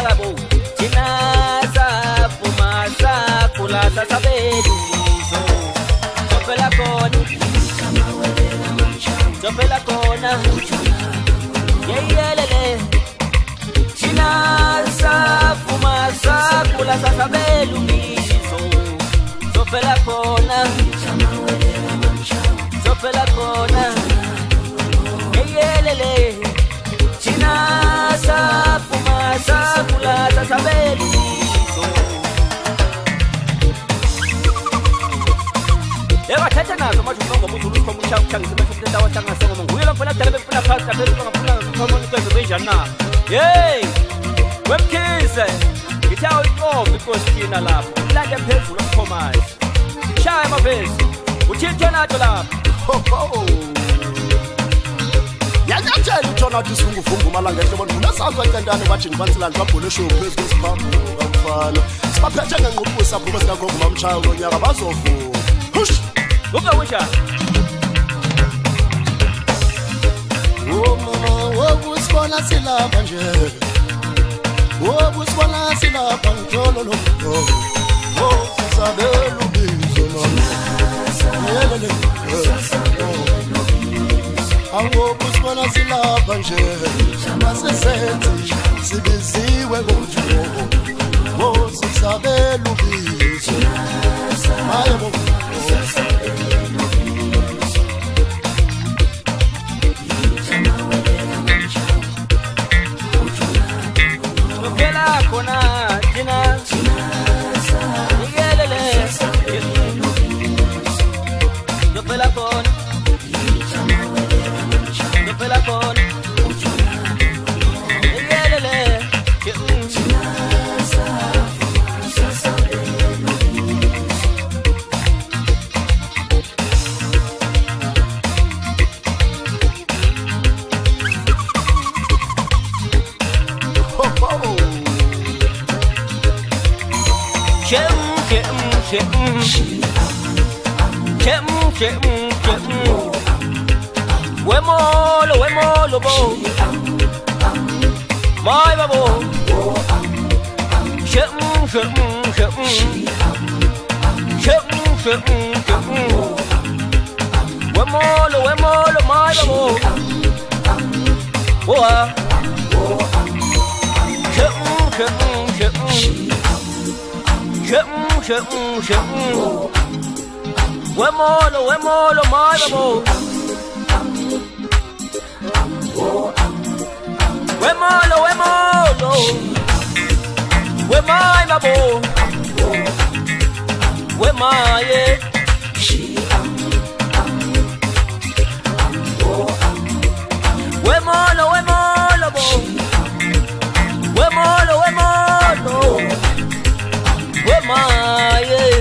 yabo thina saphuma sakhula sasabeluso sophela khona sophela khona yeyelele thina saphuma sakhula sasabeluso sophela khona sophela khona yeyelele thina saphuma sakhula sasabeluso ebathatha nazo manje ngomuntu ukhomba uchakuchangisa bese indawo hlangase ngoma nguye lomfana dala befuna phakathi phezulu ngafuna ukhomona kweze benjani na hey wemkhise ngithi awuqombe inkosina lapho ulande phezulu omkhomazi shaya mavezi uthitho nato lapho yanyatshela uTonato isivunguvungu malanga ehlobona unasazwa icendane bajini bansilanje babhole show phezulu kwesimambu akufana sibaphethe ngenqubusa saphuma sikagogo mamchayo ngonyaka bazovuma hush ukawisha oh mama wobusibona silapha nje wobusibona silapha ngithololo oh sisabela ubizo mama yelele awobusibona silapha nje masisenzi sibiziwe ngojulo oh sisabela ubizo ayebo khona thina yelele sophela khona sophela khona yelele Wemolo bo my babo wemolo my babo oa wemolo my babo wemolo wemai babo wemaye wemolo bo wemolo wemaye